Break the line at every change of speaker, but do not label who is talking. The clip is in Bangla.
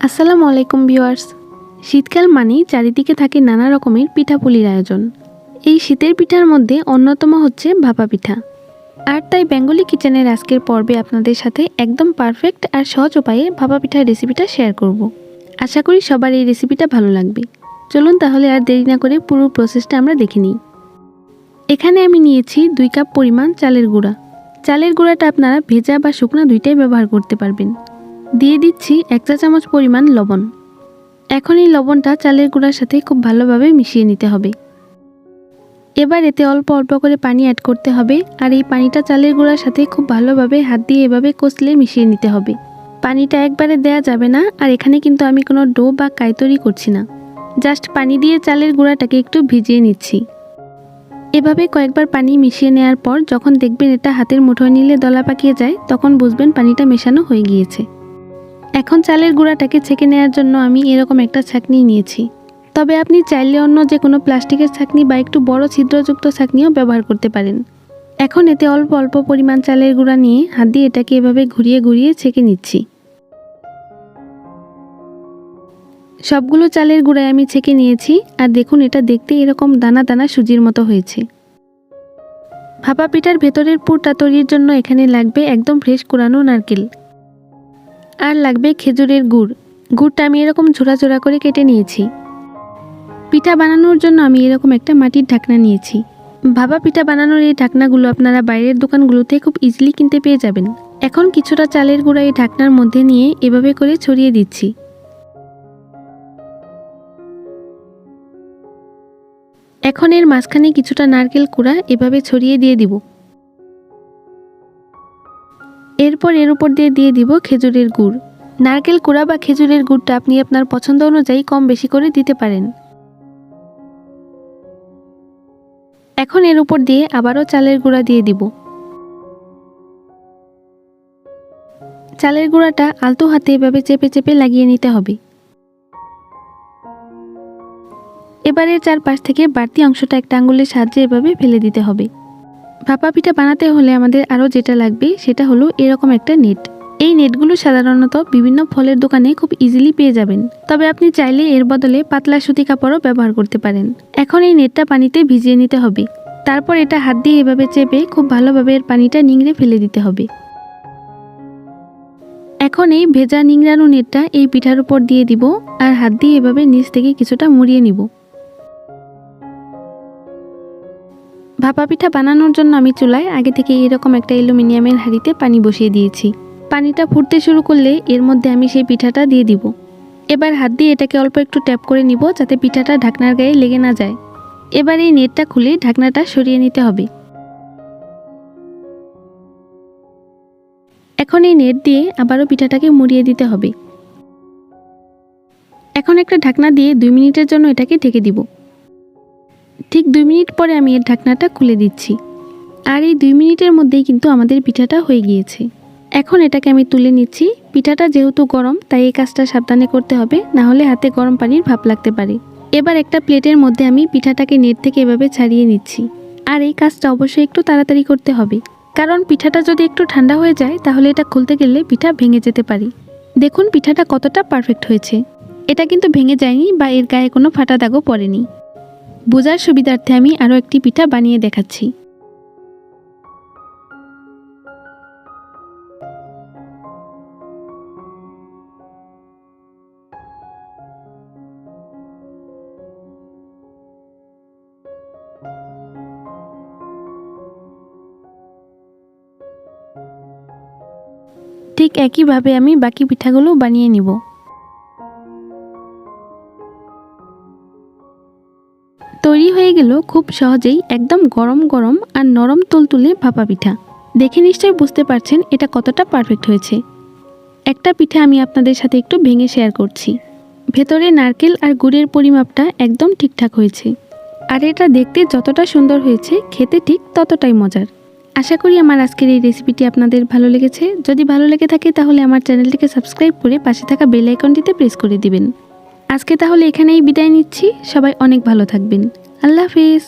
আসসালামু আলাইকুম ভিউয়ার্স। শীতকাল মানেই চারিদিকে থাকে নানা রকমের পিঠাপুলির আয়োজন। এই শীতের পিঠার মধ্যে অন্যতম হচ্ছে ভাপা পিঠা। আর তাই বেঙ্গলি কিচেনের আজকের পর্বে আপনাদের সাথে একদম পারফেক্ট আর সহজ উপায়ে ভাপা পিঠার রেসিপিটা শেয়ার করব। আশা করি সবার এই রেসিপিটা ভালো লাগবে। চলুন তাহলে আর দেরি না করে পুরো প্রসেসটা আমরা দেখে নিই। এখানে আমি নিয়েছি 2 কাপ পরিমাণ চালের গুঁড়া। চালের গুঁড়াটা আপনারা ভেজা বা শুকনা দুইটাই ব্যবহার করতে পারবেন। দিয়ে দিচ্ছি 1 চা চামচ পরিমাণ লবণ। এখন এই লবণটা চালের গুঁড়ার সাথে খুব ভালোভাবে মিশিয়ে নিতে হবে। এবার এতে অল্প অল্প করে পানি অ্যাড করতে হবে, আর এই পানিটা চালের গুঁড়ার সাথে খুব ভালোভাবে হাত দিয়ে এভাবে কষলে মিশিয়ে নিতে হবে। পানিটা একবারে দেয়া যাবে না, আর এখানে কিন্তু আমি কোনো ডো বা কাই তৈরি করছি না, জাস্ট পানি দিয়ে চালের গুঁড়াটাকে একটু ভিজিয়ে নিচ্ছি। এভাবে কয়েকবার পানি মিশিয়ে নেওয়ার পর যখন দেখবেন এটা হাতের মুঠোয় নিলে দলা পাকিয়ে যায়, তখন বুঝবেন পানিটা মেশানো হয়ে গিয়েছে। এখন চালের গুঁড়াটাকে ছেঁকে নেওয়ার জন্য আমি এরকম একটা ছাঁকনি নিয়েছি। তবে আপনি চাইলে অন্য যে কোনো প্লাস্টিকের ছাঁকনি বা একটু বড় ছিদ্রযুক্ত ছাঁকনিও ব্যবহার করতে পারেন। এখন এতে অল্প অল্প পরিমাণ চালের গুঁড়া নিয়ে হাত দিয়ে এটাকে এভাবে ঘুরিয়ে ঘুরিয়ে ছেঁকে নিচ্ছি। সবগুলো চালের গুঁড়ায় আমি ছেঁকে নিয়েছি, আর দেখুন এটা দেখতে এরকম দানা দানা সুজির মতো হয়েছে। ভাপা পিঠার ভেতরের পুরটা তৈরির জন্য এখানে লাগবে একদম ফ্রেশ কোরানো নারকেল, আর লাগবে খেজুরের গুড়। গুড়টা আমি এরকম ঝোড়া ঝোড়া করে কেটে নিয়েছি। পিঠা বানানোর জন্য আমি এরকম একটা মাটির ঢাকনা নিয়েছি। ভাপা পিঠা বানানোর এই ঢাকনাগুলো আপনারা বাইরের দোকানগুলোতে খুব ইজিলি কিনতে পেয়ে যাবেন। এখন কিছুটা চালের গুঁড়া এই ঢাকনার মধ্যে নিয়ে এভাবে করে ছড়িয়ে দিচ্ছি। এখন এর মাঝখানে কিছুটা নারকেল কুড়া এভাবে ছড়িয়ে দিয়ে দিব। এরপর এর উপর দিয়ে দিব খেজুরের গুড়। নারকেল কুড়া বা খেজুরের গুড়টা আপনি আপনার পছন্দ অনুযায়ী কম বেশি করে দিতে পারেন। এখন এর উপর দিয়ে আবারও চালের গুঁড়া দিয়ে দিব। চালের গুঁড়াটা আলতো হাতে এভাবে চেপে চেপে লাগিয়ে নিতে হবে। এবারে চারপাশ থেকে বাড়তি অংশটা একটা আঙ্গুলের সাহায্যে এভাবে ফেলে দিতে হবে। ভাপা পিঠা বানাতে হলে আমাদের আরও যেটা লাগবে সেটা হলো এরকম একটা নেট। এই নেটগুলো সাধারণত বিভিন্ন ফলের দোকানে খুব ইজিলি পেয়ে যাবেন, তবে আপনি চাইলে এর বদলে পাতলা সুতি কাপড়ও ব্যবহার করতে পারেন। এখন এই নেটটা পানিতে ভিজিয়ে নিতে হবে। তারপর এটা হাত দিয়ে এভাবে চেপে খুব ভালোভাবে এর পানিটা নিংড়ে ফেলে দিতে হবে। এখন এই ভেজা নিংড়ানো নেটটা এই পিঠার উপর দিয়ে দিব, আর হাত দিয়ে এভাবে নিচ থেকে কিছুটা মুড়িয়ে নিব। ভাপা পিঠা বানানোর জন্য আমি চুলায় আগে থেকে এরকম একটা অ্যালুমিনিয়ামের হাঁড়িতে পানি বসিয়ে দিয়েছি। পানিটা ফুটতে শুরু করলে এর মধ্যে আমি সেই পিঠাটা দিয়ে দিব। এবার হাত দিয়ে এটাকে অল্প একটু ট্যাপ করে নিব, যাতে পিঠাটা ঢাকনার গায়ে লেগে না যায়। এবার এই নেটটা খুলে ঢাকনাটা সরিয়ে নিতে হবে। এখন এই নেট দিয়ে আবারও পিঠাটাকে মুড়িয়ে দিতে হবে। এখন একটা ঢাকনা দিয়ে 2 মিনিটের জন্য এটাকে ঢেকে দিব। ঠিক 2 মিনিট পরে আমি এর ঢাকনাটা খুলে দিচ্ছি, আর এই 2 মিনিটের মধ্যেই কিন্তু আমাদের পিঠাটা হয়ে গিয়েছে। এখন এটাকে আমি তুলে নিচ্ছি। পিঠাটা যেহেতু গরম, তাই এই কাজটা সাবধানে করতে হবে, না হলে হাতে গরম পানির ভাপ লাগতে পারে। এবার একটা প্লেটের মধ্যে আমি পিঠাটাকে নেট থেকে এভাবে ছাড়িয়ে নিচ্ছি। আর এই কাজটা অবশ্যই একটু তাড়াতাড়ি করতে হবে, কারণ পিঠাটা যদি একটু ঠান্ডা হয়ে যায় তাহলে এটা খুলতে গেলে পিঠা ভেঙে যেতে পারে। দেখুন পিঠাটা কতটা পারফেক্ট হয়েছে। এটা কিন্তু ভেঙে যায়নি বা এর গায়ে কোনো ফাটা দাগও পড়েনি। বোঝার সুবিধার্থে আমি আরও একটি পিঠা বানিয়ে দেখাচ্ছি। ঠিক একইভাবে আমি বাকি পিঠাগুলো বানিয়ে নিব। তৈরি হয়ে গেল খুব সহজেই একদম গরম গরম আর নরম তুলতুলে ভাপা পিঠা। দেখে নিশ্চয়ই বুঝতে পারছেন এটা কতটা পারফেক্ট হয়েছে। একটা পিঠা আমি আপনাদের সাথে একটু ভেঙে শেয়ার করছি। ভেতরে নারকেল আর গুড়ের পরিমাপটা একদম ঠিকঠাক হয়েছে, আর এটা দেখতে যতটা সুন্দর হয়েছে খেতে ঠিক ততটাই মজার। আশা করি আমার আজকের এই রেসিপিটি আপনাদের ভালো লেগেছে। যদি ভালো লেগে থাকে তাহলে আমার চ্যানেলটিকে সাবস্ক্রাইব করে পাশে থাকা বেল আইকনটিতে প্রেস করে দিবেন। আজকে তাহলে এখানেই বিদায় নিচ্ছি। সবাই অনেক ভালো থাকবেন। আল্লাহ হাফেজ।